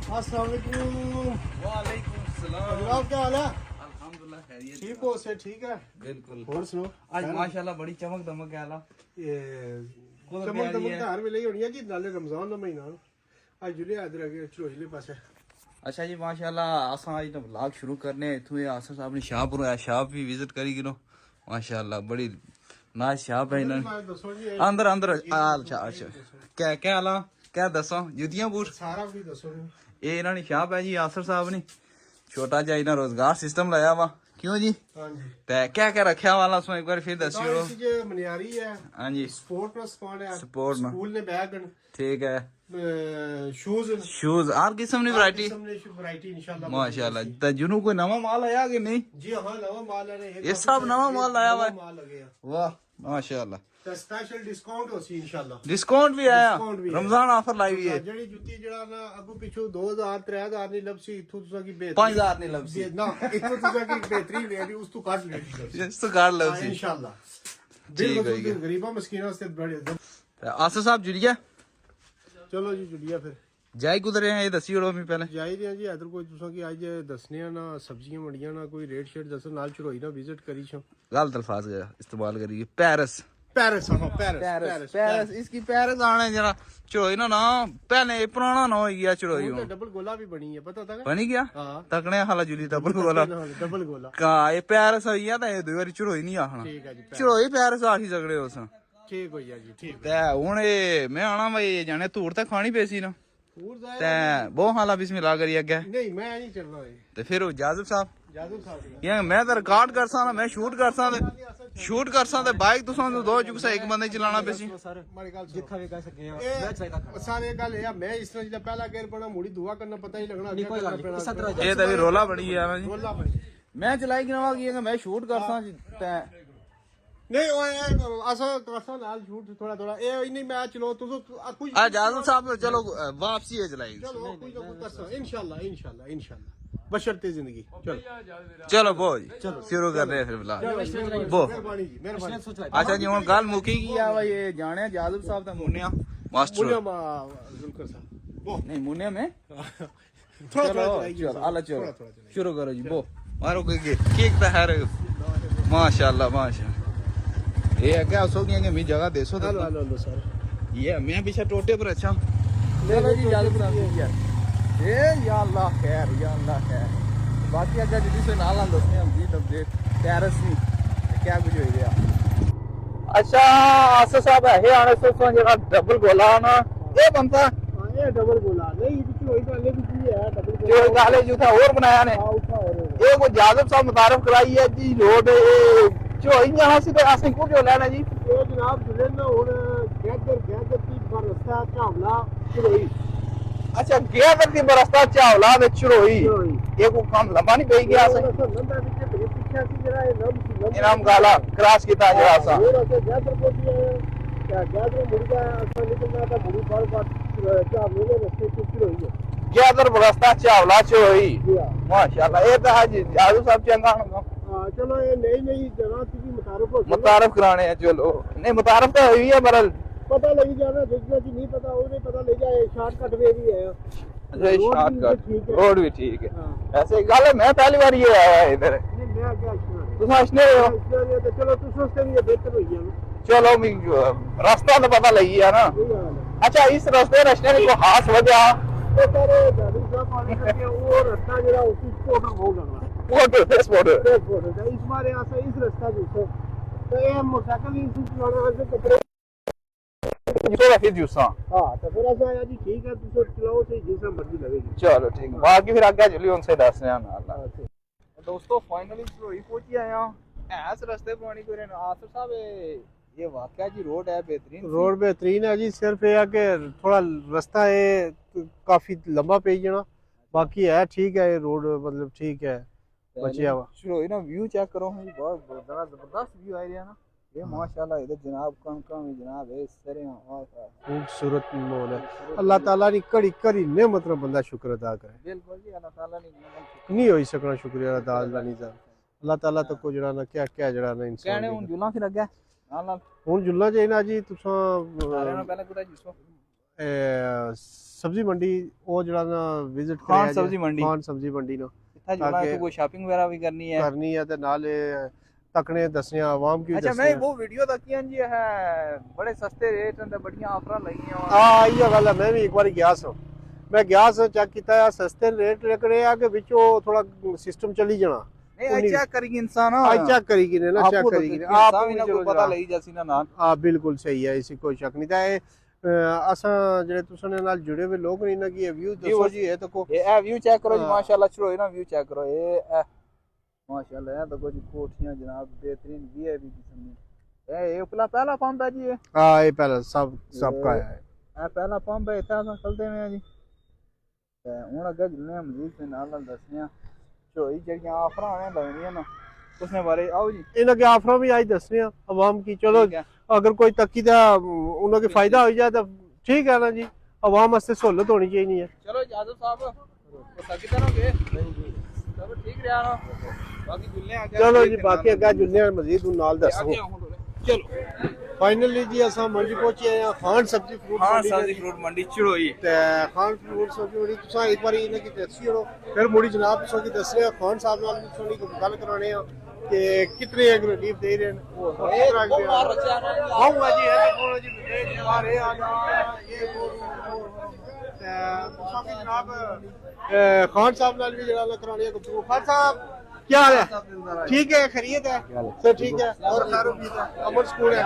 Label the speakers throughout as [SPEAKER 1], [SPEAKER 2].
[SPEAKER 1] वालेकुम सलाम।
[SPEAKER 2] जनाब क्या हाल है?
[SPEAKER 1] अल्हम्दुलिल्लाह खैरियत।
[SPEAKER 2] ठीक हो से ठीक है
[SPEAKER 1] बिल्कुल।
[SPEAKER 2] और सुनो
[SPEAKER 1] आज माशाल्लाह बड़ी चमक दमक है आला।
[SPEAKER 2] ये चमक दमक तो हर वेले ही होनी है जी नाले रमजान का महीना आज जुले इधर आगे चलोजले पासे।
[SPEAKER 1] अच्छा जी माशाल्लाह असा आज तो व्लॉग शुरू करने इथों आसर साहब ने शाहपुर आया शाप भी विजिट करी गिनो माशाल्लाह बड़ी नाइस शाप है इन्होंने अंदर अंदर अच्छा अच्छा क्या क्या आला क्या दसो जुतियां बूट
[SPEAKER 2] सारा कुछ दसो
[SPEAKER 1] ये इन्होंने शाप है जी आसर साहब ने छोटा जा इन्हें रोजगार सिस्टम लाया वा क्यों जी
[SPEAKER 2] हां जी
[SPEAKER 1] क्या क्या रखा वाला सो एक बार फिर दसियो
[SPEAKER 2] ये मनियारी है
[SPEAKER 1] हां जी
[SPEAKER 2] स्पोर्ट ना स्पॉट है
[SPEAKER 1] स्पोर्ट ना
[SPEAKER 2] स्कूल ने बैग
[SPEAKER 1] ठीक है
[SPEAKER 2] शूज
[SPEAKER 1] शूज हर किस्म की वैरायटी
[SPEAKER 2] वैरायटी इंशाल्लाह
[SPEAKER 1] माशाल्लाह तो जुनू कोई नवा माल आया कि नहीं
[SPEAKER 2] जी हां नवा माल है
[SPEAKER 1] ये सब नवा माल आया हुआ है
[SPEAKER 2] माल लगे
[SPEAKER 1] वाह माशाल्लाह
[SPEAKER 2] तो स्पेशल डिस्काउंट होसी इंशाल्लाह
[SPEAKER 1] डिस्काउंट भी आया
[SPEAKER 2] डिस्काउंट भी
[SPEAKER 1] रमजान ऑफर लाई हुई है
[SPEAKER 2] जेडी जुत्ती जेड़ा ना अगू पिछू 2000 3000 नहीं लबसी इथों तुसा की बेहतरीन
[SPEAKER 1] 5000 नहीं लबसी
[SPEAKER 2] ना इथों तुसा की बेहतरीन लेडी उस तो काट लेडी
[SPEAKER 1] इस तो गाड़ लबसी
[SPEAKER 2] इंशाल्लाह
[SPEAKER 1] ठीक है
[SPEAKER 2] गरीबा मस्कीना वास्ते बड़े
[SPEAKER 1] आसर साहब जुड़िया
[SPEAKER 2] चलो जी जुड़िया फिर
[SPEAKER 1] जाई कुदर है ये दसी ओड़ो मैं पहले
[SPEAKER 2] जाई रहे जी इधर कोई तुसा की आज दसने ना सब्जियां मंडियां ना कोई रेट शेट दसो नाल चढ़ोई ना विजिट करी छो
[SPEAKER 1] गलत अल्फाज इस्तेमाल करिए पेरिस
[SPEAKER 2] पेरिस हां पेरिस
[SPEAKER 1] पेरिस इसकी पेरिस आने जरा चढ़ोई ना ना पहले पुराना ना हो गया चढ़ोई
[SPEAKER 2] तो डबल गोला भी बनी है पता था
[SPEAKER 1] बनी गया
[SPEAKER 2] हां
[SPEAKER 1] तकने हाला जुली डबल गोला
[SPEAKER 2] डबल गोला
[SPEAKER 1] का ये पेरिस हो गया तो ये दो बारी चढ़ोई नहीं आखना
[SPEAKER 2] ठीक है जी
[SPEAKER 1] चढ़ोई पेरिस आखी सकड़े हो सा
[SPEAKER 2] ठीक हो गया जी ठीक
[SPEAKER 1] ते हुन ए मैं आना भाई जाने धूड़ ते खानी पेसी ना ते बहुत हाला बिस्मिल्लाह करी अगे
[SPEAKER 2] नहीं मैं नहीं चलना है
[SPEAKER 1] ते फिर जाजिब साहब
[SPEAKER 2] जादू साहब
[SPEAKER 1] ये मैं तो रिकॉर्ड कर सा मैं शूट कर सा ते बाइक तुसां तो दो चुक सा एक बंदे चलाना पेसी
[SPEAKER 2] मारी गल जिथा भी कह सके सारे गल है मैं इस तरह जिदा पहला गेर पड़ा मुड़ी दुआ करना पता ही लगना
[SPEAKER 1] ये तो भी रोला बनी है जी
[SPEAKER 2] रोला बनी
[SPEAKER 1] मैं चलाई गिनवा की मैं शूट कर सा ते
[SPEAKER 2] नहीं ओए असा करसा नाल झूठ थोड़ा थोड़ा ए नहीं मैं चलो तू कुछ
[SPEAKER 1] आ जाजिब साहब चलो वापसी है चलाई
[SPEAKER 2] चलो कुछ ना कुछ करसा इंशाल्लाह इंशाल्लाह इंशाल्लाह बशर्ते जिंदगी चलो
[SPEAKER 1] चलो बो जी शुरू कर रहे हैं फिर बिलाल बो
[SPEAKER 2] मेहरबानी जी मेहरबानी
[SPEAKER 1] अच्छा जी हुन गल मुकी की आ भाई ये जाने जाजिब साहब दा मुन्निया मास्टर
[SPEAKER 2] जुल्कर साहब बो
[SPEAKER 1] नहीं मुन्निया में
[SPEAKER 2] थोड़ा
[SPEAKER 1] चलो
[SPEAKER 2] थोड़ा
[SPEAKER 1] चलो अल्लाह चलो शुरू करो जी बो मारो केक तो है माशाल्लाह माशाल्लाह ये क्या सो कि मैं जगह दे सो
[SPEAKER 2] हेलो हेलो हेलो सर
[SPEAKER 1] ये मैं पीछे टोटे पर अच्छा चलो जी जाजिब साहब ए या अल्लाह खैर बाकी अगर जिदी से नाल आंदो ने हम जी अपडेट टेरेस नहीं क्या कुछ हो गया अच्छा आसा साहब है आने से जरा डबल गोला ना ये बनता
[SPEAKER 2] ये डबल गोला नहीं कुछ होई तो ले कुछ है डबल
[SPEAKER 1] जो गाले जो था और बनाया ने ये को जाजिब साहब मुतारफ कराई है जी रोड जो यहां से तो आसे को जो लेना जी
[SPEAKER 2] ये जनाब जुले ना और गैदर की रास्ता चावला चढ़ोई
[SPEAKER 1] अच्छा गैदर की रास्ता चावला में चढ़ोई ये को काम लंबा नहीं पई गया से
[SPEAKER 2] लंबा पीछे पीछे से जरा ये
[SPEAKER 1] इनाम गाला क्रॉस कीता जरा सा
[SPEAKER 2] और ऐसे गैदर को दिया क्या गैदर मुर्गा असल निकलना था बड़ी बार चावले में रास्ते से चढ़ोई है
[SPEAKER 1] गैदर रास्ता चावला चढ़ोई माशाल्लाह ये तो हाजी जादू साहब चंगा
[SPEAKER 2] चलो ये नई जगह की
[SPEAKER 1] मुतारफ कराने हैं चलो नहीं मुतारफ तो हुई है बरल
[SPEAKER 2] पता लगी जाना जिसने की नहीं पता वो नहीं पता ले जाए शॉर्टकट वे भी है
[SPEAKER 1] अच्छा शॉर्टकट रोड भी ठीक है ऐसे गल है मैं पहली बार ये आया इधर
[SPEAKER 2] नहीं मैं क्या
[SPEAKER 1] तुम हंसने हो
[SPEAKER 2] तो चलो तुम सोचते नहीं बेहतर हुई है
[SPEAKER 1] चलो मैं रास्ता तो पता लगी है ना अच्छा इस रास्ते रस्ते में कोई हाथ वजह
[SPEAKER 2] तो सारे गाड़ी का पानी करके वो रास्ता जरा उसी फोटो हो लगा
[SPEAKER 1] फोटो इस
[SPEAKER 2] बार यहाँ से इस रास्ता जो तो ये मोटरसाइकिल इसी चलाने से कपड़े
[SPEAKER 1] थोड़ा फिर जूसा
[SPEAKER 2] हां तो फिर ऐसा है जी ठीक है तुम चलाओ से जैसा मर्जी लगेगी
[SPEAKER 1] चलो ठीक है बाकी फिर आगे चलिए उनसे दस रहे हैं अल्लाह दोस्तों फाइनली चलोई पहुंची आया ऐस रास्ते पानी को रहना आसिफ साहब ये वाकई जी रोड है बेहतरीन
[SPEAKER 2] है जी सिर्फ ये है कि थोड़ा रास्ता है काफी लंबा पे जाना बाकी है ठीक है ये रोड मतलब ठीक है बचिया हुआ
[SPEAKER 1] चलो ना व्यू चेक करो बहुत बड़ा जबरदस्त व्यू आ रहा है ना ये माशाल्लाह इधर जनाब कम जनाब है सरे
[SPEAKER 2] खूबसूरत माहौल है अल्लाह ताला ने कड़ी नेमत रा बंदा शुक्र अदा करे
[SPEAKER 1] बिल्कुल जी अल्लाह ताला ने
[SPEAKER 2] नहीं होई सकना शुक्रिया अदा नहीं जा अल्लाह ताला तो को जड़ा ना क्या जड़ा ना इंसान
[SPEAKER 1] कहने हुन जुल्ला फिर अगे नाल
[SPEAKER 2] हुन जुल्ला चाहिए जी तुसा
[SPEAKER 1] सारे ना पहले कुदा जिसो
[SPEAKER 2] ਸਬਜ਼ੀ ਮੰਡੀ ਉਹ ਜਿਹੜਾ ਨਾ ਵਿਜ਼ਿਟ
[SPEAKER 1] ਖਾਨ ਸਬਜ਼ੀ ਮੰਡੀ।
[SPEAKER 2] ਖਾਨ ਸਬਜ਼ੀ ਮੰਡੀ ਨੂੰ
[SPEAKER 1] ਇੱਥੇ ਜਾਣਾ ਹੈ, ਕੋਈ ਸ਼ਾਪਿੰਗ ਵਗੈरह भी करनी है
[SPEAKER 2] ਤੇ ਨਾਲੇ ਤੱਕਣੇ ਦੱਸਣੇ ਆਵਾਮ ਕੀ
[SPEAKER 1] अच्छा
[SPEAKER 2] ਦੱਸਣੇ
[SPEAKER 1] मैं वो वीडियो देखी जी है बड़े सस्ते रेट ਤੇ ਬੜੀਆਂ ਆਫਰਾਂ ਲੱਗੀਆਂ
[SPEAKER 2] ਆ ਇਹ ਗੱਲ ਹੈ ਮੈਂ ਵੀ ਇੱਕ ਵਾਰੀ ਗਿਆ ਸਾਂ ਮੈਂ ਗਿਆ ਸਾਂ ਚੈੱਕ ਕੀਤਾ ਆ ਸਸਤੇ ਰੇਟ ਲਿਖ ਰਹੇ ਆ ਕਿ ਵਿੱਚੋਂ ਥੋੜਾ ਸਿਸਟਮ ਚੱਲੀ ਜਾਣਾ
[SPEAKER 1] ਨਹੀਂ ਚੈੱਕ ਕਰੀ ਇਨਸਾਨ
[SPEAKER 2] ਆ ਚੈੱਕ ਕਰੀਗੀ ਨਾ ਚੈੱਕ ਕਰੀਗੀ
[SPEAKER 1] ਆਪ ਵੀ ਨਾ ਕੋਈ ਪਤਾ ਲਈ ਜਸੀ ਨਾ ਨਾਲ
[SPEAKER 2] ਆ ਬਿਲਕੁਲ ਸਹੀ ਹੈ ਇਸੇ ਕੋਈ ਸ਼ੱਕ ਨਹੀਂ ਤਾਂ ਇਹ ਅਸਾਂ ਜਿਹੜੇ ਤੁਸੀਂ ਨਾਲ ਜੁੜੇ ਹੋਏ ਲੋਕ ਨਹੀਂ ਨਾ ਕਿ ਇਹ ਵਿਊ ਦੱਸੋ ਜੀ ਇਹ ਤਾਂ ਕੋ
[SPEAKER 1] ਇਹ ਵਿਊ ਚੈੱਕ ਕਰੋ ਜੀ ਮਾਸ਼ਾਅੱਲਾ ਚਲੋ ਇਹ ਨਾ ਵਿਊ ਚੈੱਕ ਕਰੋ ਇਹ माशाल्लाह है तो कुछ कोठियां जनाब बेहतरीन वीआईपी किस्म की ये पहला पंप है जी ये
[SPEAKER 2] हां ये पहला सबका है
[SPEAKER 1] ये पहला पंप है इतना सा चलते में जी ते हुन अगे जिन्ने मजीद से नाल दसने चोई जड़ियां ऑफर आने लगनियां ना उसने बारे आओ जी
[SPEAKER 2] इन्हां के ऑफर भी आज दसने आवाम की चलो अगर कोई तकी दा उन्हां के फायदा हो जाए तो ठीक है ना जी आवाम वास्ते सहूलत होनी चाहिए है
[SPEAKER 1] चलो यादव साहब तो तकी करोगे नहीं जी सब ठीक रहा ना बाकी जुलने आगे
[SPEAKER 2] चलो जी बाकी अगे जुलने मजीद नाल दसो चलो फाइनली जी असां मंडी पहुंचे हैं खान सब्जी फ्रूट
[SPEAKER 1] मंडी चिड़ोई
[SPEAKER 2] ते खान फ्रूट सब्जी मंडी तुसा एक बार इन्हें की दसी हो फिर मुड़ी जनाब तुसा की दस रहे खान साहब नाल थोड़ी गल कराने हैं कि कितने एग्रेटिव दे रहे हैं हां जी है कौन जी बाहर है ये तुसा की जनाब खान साहब नाल भी जरा कराने हैं खान साहब क्या हाल है ठीक है खैरियत है सर ठीक है और खैर उम्मीद है अमर स्कूल है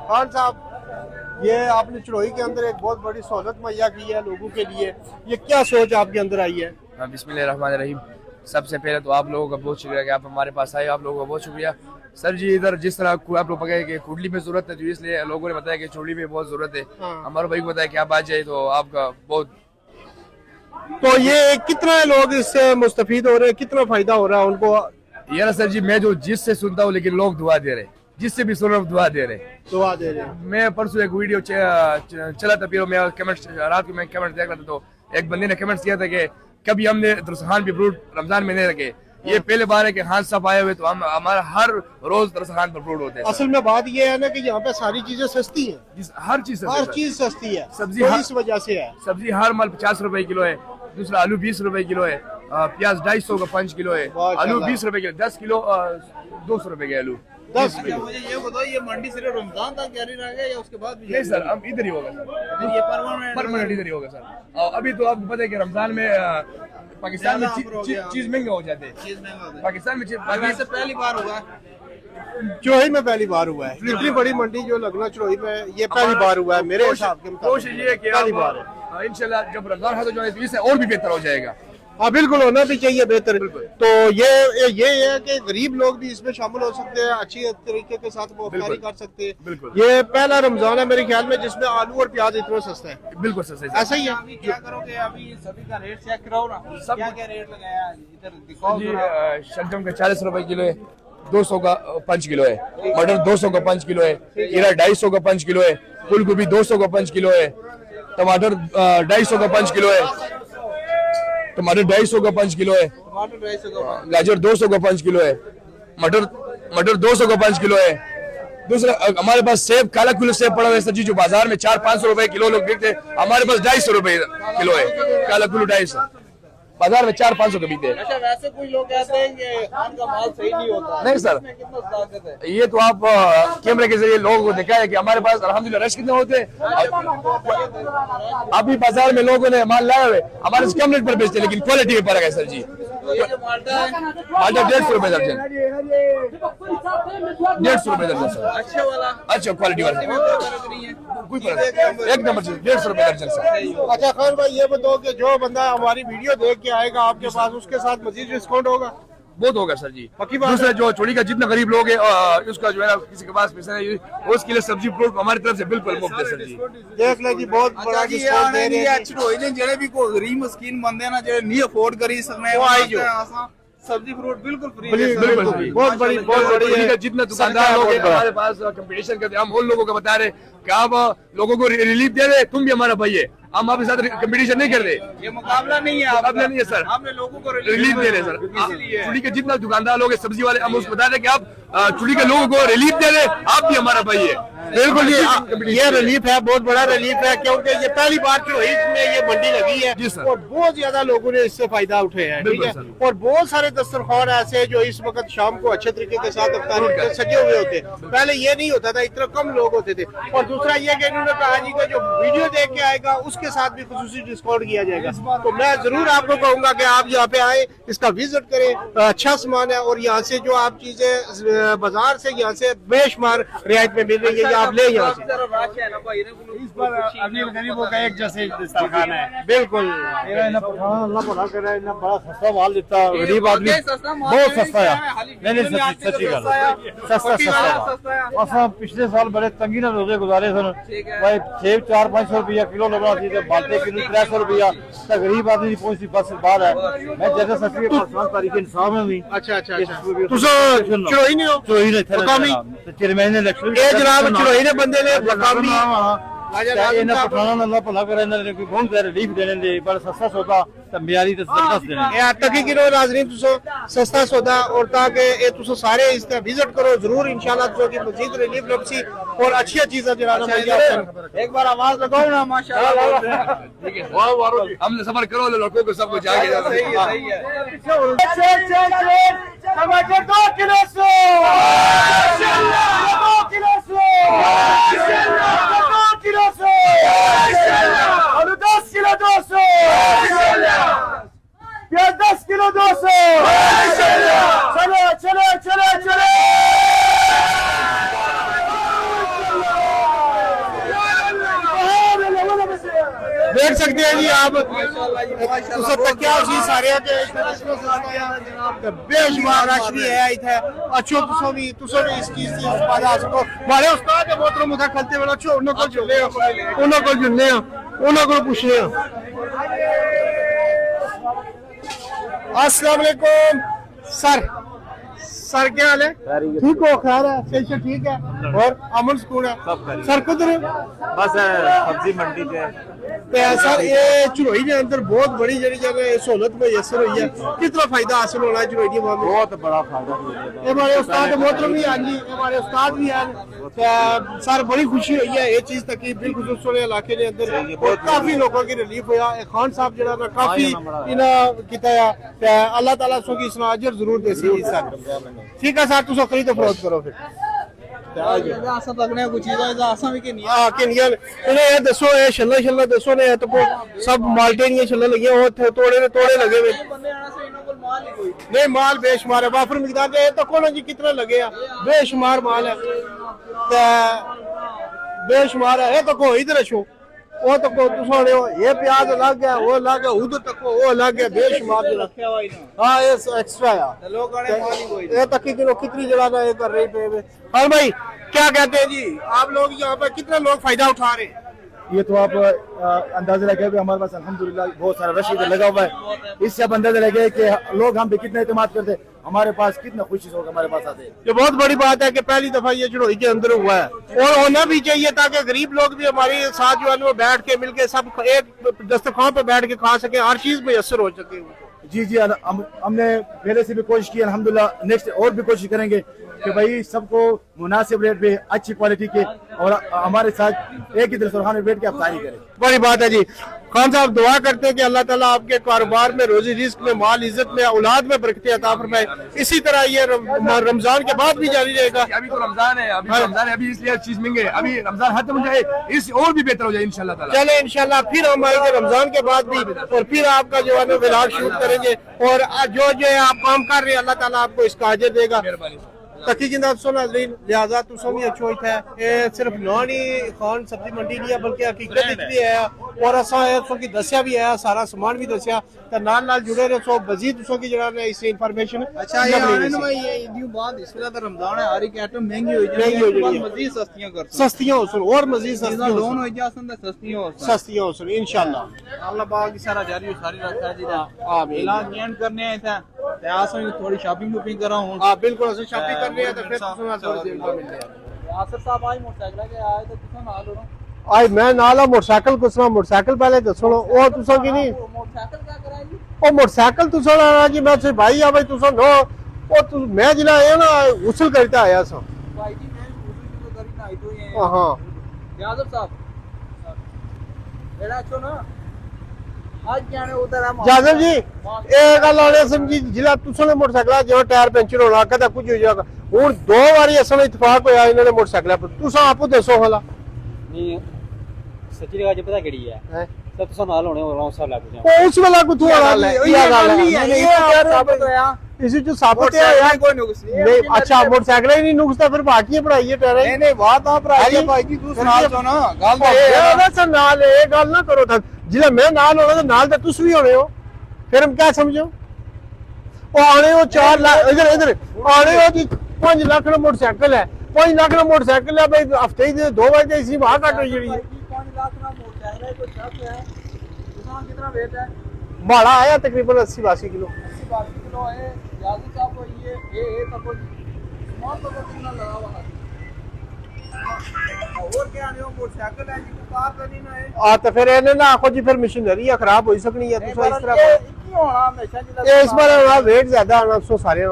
[SPEAKER 2] खान साहब ये आपने चढ़ोई के अंदर एक बहुत बड़ी सहूलत मुहैया की है लोगों के लिए ये क्या सोच आपके अंदर आई है
[SPEAKER 3] बिस्मिल्लाहिर्रहमानिर्रहीम सबसे पहले तो आप लोगों का बहुत शुक्रिया कि आप हमारे पास आए आप लोगों का बहुत शुक्रिया सर जी इधर जिस तरह आप लोग पकड़े कि कुंडली में जरूरत है तो इसलिए लोगों ने बताया कि चोली में बहुत जरूरत है हमारे भाई को बताया कि आप आ जाए तो आपका बहुत
[SPEAKER 2] तो ये कितना लोग इससे मुस्तफीद हो रहे हैं कितना फायदा हो रहा है उनको
[SPEAKER 3] यार सर जी मैं जो जिससे सुनता हूँ लेकिन लोग दुआ दे रहे जिससे भी सुन रहा हूँ दुआ दे रहे मैं परसों एक वीडियो चला था फिर मैं कमेंट्स रात को मैं कमेंट्स देख रहा था तो एक बंदे ने कमेंट्स किया था कि कभी हमने दरसखान पे फ्रूट रमजान में नहीं रखे ये पहले बार है कि खान साहब आए हुए तो हम हमारा हर रोज दरसखान पर फ्रूट होते हैं
[SPEAKER 2] असल में बात ये है ना कि यहाँ पे सारी चीजें सस्ती हैं
[SPEAKER 3] हर चीज
[SPEAKER 2] सस्ती है
[SPEAKER 3] सब्जी
[SPEAKER 2] इस वजह से है
[SPEAKER 3] सब्जी हर माल 50 रुपए किलो है दूसरा आलू 20 रुपए किलो है प्याज 250 का 5 किलो है आलू 20 रुपए किलो 10 किलो 200 रुपए के आलू
[SPEAKER 2] 10
[SPEAKER 1] किलो मुझे ये बताओ ये मंडी सिर्फ रमजान तक जारी रहेगा या उसके बाद भी
[SPEAKER 3] नहीं सर अब इधर ही होगा सर
[SPEAKER 1] ये परमानेंट
[SPEAKER 3] इधर ही होगा सर अभी तो आपको पता है कि रमजान में पाकिस्तान में चीज महंगा हो जाते हैं पाकिस्तान में
[SPEAKER 1] से पहली बार हुआ
[SPEAKER 2] चोई में पहली बार हुआ है इतनी बड़ी मंडी जो लगना चोई में ये पहली बार हुआ है मेरे हिसाब के
[SPEAKER 3] कोशिश ये है कि पहली बार है इंशाल्लाह जब रमजान खत्म हो जाए तो इससे और भी बेहतर हो जाएगा
[SPEAKER 2] हाँ बिल्कुल होना भी चाहिए बेहतर तो ये है कि गरीब लोग भी इसमें शामिल हो सकते हैं अच्छी तरीके के साथ वो अफ्तारी कर सकते हैं ये पहला रमजान है मेरे ख्याल में जिसमें आलू और प्याज इतना सस्ता है
[SPEAKER 3] बिल्कुल सस्ता
[SPEAKER 2] ऐसा ही है
[SPEAKER 1] अभी क्या करोगे अभी सभी का रेट चेक कराओ ना सब क्या रेट लगाया इधर दिखाओ
[SPEAKER 3] जी शलजम का 40 रुपए किलो है 200 का 5 किलो है मटर 200 का 5 किलो है खीरा 250 का 5 किलो है फूल गोभी 200 का 5 किलो है टमाटर 250 का 5 किलो है टमाटर 250 का 5 किलो है गाजर 200 का 5 किलो है मटर 200 का 5 किलो है दूसरा हमारे पास सेब काला किलो सेब पड़ा हुआ है सर जी जो बाजार में 400-500 रुपए किलो लोग बिकते हमारे पास 250 रुपए किलो है काला किलो 250 बाजार में 400-500 के बिकते हैं
[SPEAKER 1] अच्छा वैसे कुछ लोग कहते हैं कि खान का माल सही नहीं होता
[SPEAKER 3] नहीं सर
[SPEAKER 1] कितना ताकत है
[SPEAKER 3] ये तो आप कैमरे के जरिए लोगों को दिखाया कि हमारे पास अल्हम्दुलिल्लाह रश कितने होते हैं अभी बाजार में लोगों ने माल लाया हुए हमारे से कम रेट पर बेचते लेकिन क्वालिटी में फर्क है सर जी
[SPEAKER 1] माल्टा है
[SPEAKER 3] माल्टा 150 रुपए दर्जन 150 रुपए दर्जन सर
[SPEAKER 1] अच्छे वाला
[SPEAKER 3] अच्छा क्वालिटी वाला कोई फर्क एक नंबर से 150 रुपए दर्जन सर
[SPEAKER 2] अच्छा खान भाई ये बताओ कि जो बंदा हमारी वीडियो देख के आएगा आपके पास उसके साथ मजीद डिस्काउंट होगा
[SPEAKER 3] बहुत होगा सर जी
[SPEAKER 2] पक्की बात
[SPEAKER 3] दूसरा जो चोली का जितना गरीब लोग है उसका जो है किसी के पास पैसा नहीं उसके लिए सब्जी फ्रूट हमारी तरफ से बिल्कुल मुफ्त है सर जी
[SPEAKER 2] देख ले जी बहुत बड़ा डिस्काउंट दे रहे हैं
[SPEAKER 1] चढ़ोई ने जेड़े भी कोई गरीब मस्कीन बंदे ना जेड़े नहीं अफोर्ड करी सकने
[SPEAKER 2] वो आई जो
[SPEAKER 1] सब्जी फ्रूट बिल्कुल फ्री
[SPEAKER 3] बिल्कुल
[SPEAKER 2] बहुत बड़ी है
[SPEAKER 3] जितना दुकानदार लोग हैं हमारे पास कंपटीशन करते हम उन लोगों को बता रहे कि आप लोगों को रिलीफ दे रहे तुम भी हमारा भाई है हम आपके साथ कंपटीशन नहीं कर रहे,
[SPEAKER 1] ये मुकाबला नहीं है,
[SPEAKER 3] मुकाबला नहीं है सर,
[SPEAKER 1] हमने लोगों को
[SPEAKER 3] रिलीफ दे रहे हैं सर। चुड़ी के जितना दुकानदार लोग हैं, सब्जी वाले, हम उसको बता रहे हैं कि आप चुड़ी के लोगों को रिलीफ दे रहे हैं, आप भी हमारा भाई है।
[SPEAKER 2] बिल्कुल ये रिलीफ है, बहुत बड़ा रिलीफ है, क्योंकि ये पहली बार चढ़ोई में ये मंडी लगी है
[SPEAKER 3] जी सर।
[SPEAKER 2] और बहुत ज्यादा लोगों ने इससे फायदा उठाया है, ठीक है। और बहुत सारे दस्तरखान ऐसे जो इस वक्त शाम को अच्छे तरीके के साथ अफ्तारी के सजे हुए होते हैं, पहले ये नहीं होता था, इतना कम लोग होते थे। और दूसरा ये कि इन्होंने कहा जी का जो वीडियो देख के आएगा उसके साथ भी खुसूसी डिस्काउंट किया जाएगा। तो मैं जरूर आपको कहूंगा कि आप यहाँ पे आए, इसका विजिट करें, अच्छा सामान है और यहाँ से जो आप चीजें बाजार से यहाँ से बेशुमार रियायत में मिल रही है, आप ले यहाँ से।
[SPEAKER 4] इस पर अमीर गरीबों का एक जैसे दस्तरखान है।
[SPEAKER 2] बिल्कुल
[SPEAKER 4] अल्लाह भला करे, इतना बड़ा सस्ता माल देता है गरीब आदमी, बहुत सस्ता है। नहीं सच्ची गल सस्ता। पिछले साल बड़े तंगी ना रोजे गुजारे सन भाई, सेब 400-500 रुपया किलो लगना चाहिए, बालते किलो 300 रुपया, तो गरीब आदमी पहुंचती बस बाहर है। मैं जैसे सस्ती तारीख इंसाफ में भी
[SPEAKER 2] अच्छा चढ़ोई नहीं हो
[SPEAKER 4] चोरी ने थे चेयरमैन ने
[SPEAKER 2] जनाब चढ़ोई ने बंदे ने मकामी
[SPEAKER 4] इन्हें पठाना अल्लाह भला करे, इन्हें कोई बहुत सारे रिलीफ देने दे, बड़ा सस्ता सौदा ते म्यारी ते जबरदस्त देने
[SPEAKER 2] यार तकी किलो नाज़रीन तुसो सस्ता सौदा और ताकि ये तुसो सारे इस तरह विजिट करो जरूर इंशाल्लाह, जो कि मजीद रिलीफ लपसी और अच्छी चीजें जनाब एक बार आवाज लगाओ ना माशाल्लाह।
[SPEAKER 3] ठीक है, हम सफर करो लड़कों को सबको जाके
[SPEAKER 2] सही है
[SPEAKER 4] टमाटर 2 किलो 100 2 किलो 100 2 किलो 100 आलू 10 किलो 200 प्याज 10 किलो 200 चलो चलो चलो चलो
[SPEAKER 2] देख सकते हैं जी आप क्या चीज सारे बेशुमार रश भी है इथे अच्छो तुसो भी इस चीज से फायदा आ सको। हमारे उस्ताद के मोहतरम उधर खलते वाला अच्छो उन्हों को जुड़ने उन्हों को पूछने। अस्सलाम वालेकुम सर क्या हाल है? ठीक हो? खैर है, सही से ठीक है और अमन सुकून है सर? कुदर
[SPEAKER 4] बस सब्जी मंडी पे
[SPEAKER 2] सर ये चढ़ोई के अंदर बहुत बड़ी जड़ी जगह सहूलत मुयसर हुई है, कितना फायदा हासिल होना है चढ़ोई की?
[SPEAKER 4] बहुत बड़ा फायदा
[SPEAKER 2] हमारे उस्ताद मोहतरम भी, हाँ जी हमारे उस्ताद भी हैं सर, बड़ी खुशी हुई है ये चीज तक कि बिल्कुल सोने इलाके के अंदर और काफी लोगों की रिलीफ हुआ। खान साहब जरा ना काफी इन्हें किया, अल्लाह ताला सो की इसना अजर जरूर दे सी सर। ठीक है सर, तुम खरीदो फरोख्त करो फिर दसो छल्ला दसो ने तो सब माल्टे छल्ला लगे तोड़े लगे हुए नहीं, माल बेशुमार है वाफर मिकदार तो कौन जी कितना लगे बेशुमार माल है बेशुमार है तो को इधर छो वो तो को ये प्याज अलग है वो अलग है उधर तक वो अलग है बेशुमार हाँ ये एक्स्ट्रा है ये तक कितनी जगह ना ये कर रही पे। हाँ भाई क्या कहते हैं जी आप लोग यहाँ पर कितने लोग फायदा उठा रहे हैं?
[SPEAKER 4] ये तो आप अंदाजा लगे कि हमारे पास अल्हम्दुलिल्लाह बहुत सारा रश इधर लगा हुआ है, इससे आप अंदाजा लगे कि लोग हम पे कितना एतमाद करते, हमारे पास कितना खुशी से हमारे पास आते हैं।
[SPEAKER 2] ये बहुत बड़ी बात है कि पहली दफा ये चढ़ोई के अंदर हुआ है और होना भी चाहिए ताकि गरीब लोग भी हमारे साथ जो है वो बैठ के मिलके सब एक दस्तरखान पे बैठ के खा सके, हर चीज मुयसर हो सके।
[SPEAKER 4] जी हमने पहले से भी कोशिश की, अल्हम्दुलिल्लाह नेक्स्ट और भी कोशिश करेंगे कि भाई सबको मुनासिब रेट पे अच्छी क्वालिटी के और हमारे साथ एक ही दस्तरखान में बैठ के अफ्तारी करें।
[SPEAKER 2] बड़ी बात है जी। खान साहब दुआ करते हैं कि अल्लाह ताला आपके कारोबार में, रोजी रिस्क में, माल इज्जत में, औलाद में बरकतें अता फरमाए। इसी तरह ये रमजान के बाद भी जारी रहेगा।
[SPEAKER 3] अभी तो रमजान है, अभी इसलिए चीज महंगे, अभी रमजान खत्म हो जाए इस और भी बेहतर हो जाए इंशाल्लाह ताला।
[SPEAKER 2] चले इंशाल्लाह फिर हम आएंगे रमजान के बाद भी और फिर आपका जो है व्लॉग शूट करेंगे और जो आप काम कर रहे हैं अल्लाह ताला आपको इसका अजर देगा। तकी जिंदा नाज़रीन लिहाजा तुम भी अच्छो है ये सिर्फ नाम ही खान सब्जी मंडी नहीं है बल्कि हकीकत भी है और असा की दसिया भी है, सारा सामान भी दसिया तो नाल जुड़े रहे सो मजीद तुसों की जरा इस इंफॉर्मेशन। अच्छा ये आने ना ये न्यू बात इस तरह तो रमजान है, हर एक आइटम महंगी हो जाएगी, मजीद सस्तियां हो सुन और मजीद सस्तियां लोन हो जासन तो सस्तियां हो सुन इंशाल्लाह। अल्लाह पाक की सारा जारी सारी रखा है जी। आमीन। ऐलान एंड करने आए थे थोड़ी शॉपिंग करा हूं। हां बिल्कुल असो शॉपिंग करनी है तो फिर तुम थोड़ी देर में मिलते हैं। आसर साहब आज मोटरसाइकिल के आए तो तुम हाल हो आज मैं नाला मोटरसाइकिल कुसना मोटरसाइकिल पहले दसो वो तुसा की नहीं
[SPEAKER 1] मोटरसाइकिल क्या करा जी
[SPEAKER 2] वो मोटरसाइकिल तुसा ना जी मैं से भाई आ भाई तुसा नो वो तू मैं जिला आया ना उछल करता आया सा
[SPEAKER 1] भाई जी मैं उसी को करी ना आई तो ये
[SPEAKER 2] हां
[SPEAKER 1] यादव साहब एड़ा छो ना आज जाने उधर हम
[SPEAKER 2] जादव जी ये गल आने समझी जिला तुसा ने मोटरसाइकिल जो टायर पंचर होना कदा कुछ हो जाएगा हुन दो बारी असल इत्तेफाक होया इन्होंने मोटरसाइकिल पर तुसा आपो दसो हला
[SPEAKER 5] नहीं सच्ची जगह च पता केड़ी है सब तुसा नाल होने और रौंग साहब लागू जा
[SPEAKER 2] ਉਹ ਉਸ ਵਾਲਾ ਕੁਥੋਂ ਵਾਲਾ ਇਹ ਗੱਲ ਨਹੀਂ ਹੈ
[SPEAKER 1] ये क्या साबित होया
[SPEAKER 2] इसी जो साबित है यार
[SPEAKER 1] कोई नुक्स नहीं
[SPEAKER 2] नहीं अच्छा मोटरसाइकिल ही नहीं नुकता फिर बाकी है पढ़ाई है टायर
[SPEAKER 1] नहीं नहीं बात आप
[SPEAKER 2] भाई
[SPEAKER 1] राजी भाई जी तू सुना तो ना गल तो
[SPEAKER 2] ਇਹ ਨਾ ਸਰ ਨਾਲ ਇਹ ਗੱਲ ਨਾ ਕਰੋ ਤਾਂ ਜਿਹੜਾ ਮੈਂ ਨਾਲ ਹੋਣਾ ਤੇ ਨਾਲ ਤਾਂ ਤੁਸੀਂ ਵੀ ਹੋਣੇ ਹੋ ਫਿਰ हम क्या समझो ਉਹ ਆਣੇ ਉਹ 4 ਲੱਖ ਇਧਰ ਇਧਰ ਆਣੇ ਉਹ ਜੀ 5 ਲੱਖ ਦਾ ਮੋਟਰਸਾਈਕਲ ਹੈ 5 ਲੱਖ ਦਾ ਮੋਟਰਸਾਈਕਲ ਹੈ ਬਈ ਹਫਤੇ ਦੇ 2 ਵਜੇ ਇसी ਬਾਹਰ ਕੱਟ ਜਿਹੜੀ ਹੈ
[SPEAKER 1] 5 लाख का मोटरसाइकिल है कोई शक है किसान कितना वेट है
[SPEAKER 2] भाड़ा आया तकरीबन 80-82 किलो
[SPEAKER 1] 80 किलो है यादव साहब को ये तक को सामान तो कितना लगा हुआ है और क्या नहीं मोटरसाइकिल है जी कार तो नहीं ना है
[SPEAKER 2] ਆ ਤਾਂ ਫਿਰ ਇਹਨੇ ਨਾ ਆਖੋ ਜੀ ਫਿਰ ਮਸ਼ੀਨਰੀ ਆ ਖਰਾਬ ਹੋਈ ਸਕਣੀ ਹੈ ਤੁਸੀਂ ਇਸ ਤਰ੍ਹਾਂ
[SPEAKER 1] की होना हमेशा जी
[SPEAKER 2] ਇਹ ਇਸ ਬਾਰ ਨਾ ਵੇਟ ਜ਼ਿਆਦਾ ਆਣਾ ਸੋ ਸਾਰੇ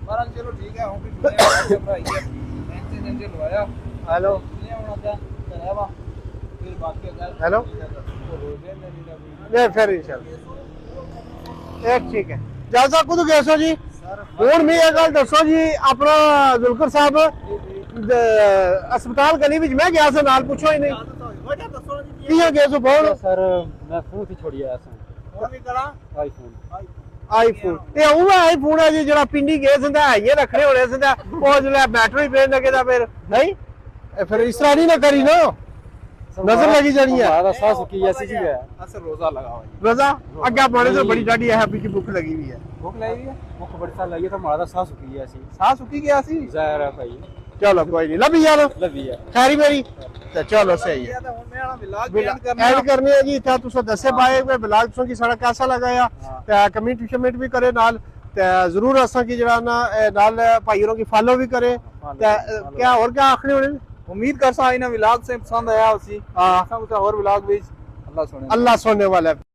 [SPEAKER 1] पर चलो ठीक है हम भी भाई इंजन लवाया
[SPEAKER 2] हेलो
[SPEAKER 1] ये होना था चलावा फिर बाकी अगर
[SPEAKER 2] हेलो
[SPEAKER 1] रोजे में नहीं
[SPEAKER 2] नहीं फिर इंशाल्लाह एक ठीक है जहाँ साहब खुद गए सो जी ਹੁਣ ਮੈਂ ਇਹ ਗੱਲ ਦੱਸੋ ਜੀ ਆਪਣਾ ਜ਼ੁਲਕਰ ਸਾਹਿਬ अस्पताल गली ਵਿੱਚ ਮੈਂ ਗਿਆ ਸੀ ਨਾਲ ਪੁੱਛੋ ਹੀ ਨਹੀਂ
[SPEAKER 1] वजह दसो जी
[SPEAKER 2] ਕਿਹਾਂ ਗਏ ਸੋ ਬੋਲ
[SPEAKER 5] सर मैं फोन ही छोड़ी आया सा
[SPEAKER 1] और भी करा
[SPEAKER 5] आईफोन
[SPEAKER 2] ਆਈਫੋਨ ਇਹ ਉਹ ਆਈਫੋਨ ਹੈ ਜੀ ਜਿਹੜਾ ਪਿੰਡੀ ਗਏ ਸੰਦਾ ਹੈਗੇ ਰੱਖਣੇ ਹੋਣੇ ਸੰਦਾ ਉਹ ਜਿਹੜਾ ਬੈਟਰੀ ਪੇਨ ਲੱਗੇ ਦਾ ਫਿਰ ਨਹੀਂ ਇਹ ਫਿਰ ਇਸ ਤਰ੍ਹਾਂ ਨਹੀਂ ਨਾ ਕਰੀ ਨਾ नजर लगी जानी है
[SPEAKER 5] हमारा सास की ऐसी चीज है
[SPEAKER 1] असर रोजा लगा हुआ है
[SPEAKER 2] रजा आगे पाने से बड़ी डाडी है अभी की भूख लगी हुई है
[SPEAKER 1] भूख लगी है
[SPEAKER 5] मुख बड़ी साल लगी तो हमारा सास की ऐसी
[SPEAKER 1] सांस सुखी गया सी
[SPEAKER 5] जाहिर है भाई
[SPEAKER 2] चलो कोई नहीं लभी यार
[SPEAKER 5] लवी है
[SPEAKER 2] खैरी मेरी तो चलो सही है
[SPEAKER 1] ये तो मैं ना विलाज बयान करना
[SPEAKER 2] ऐड करने है जी था तुसा दसे पाए मैं बिलाल तुसा की सड़क कैसा लगाया ते कमेंट शमेंट भी करे नाल ते जरूर असा की जरा ना नाल भाईयों की फॉलो भी करे ते क्या और क्या आखने होने
[SPEAKER 1] उम्मीद कर सा इन विलाग से पसंद आया उसी
[SPEAKER 2] हां
[SPEAKER 1] सब और विलाग भी अल्लाह सुने
[SPEAKER 2] अल्लाह सुनने वाला है।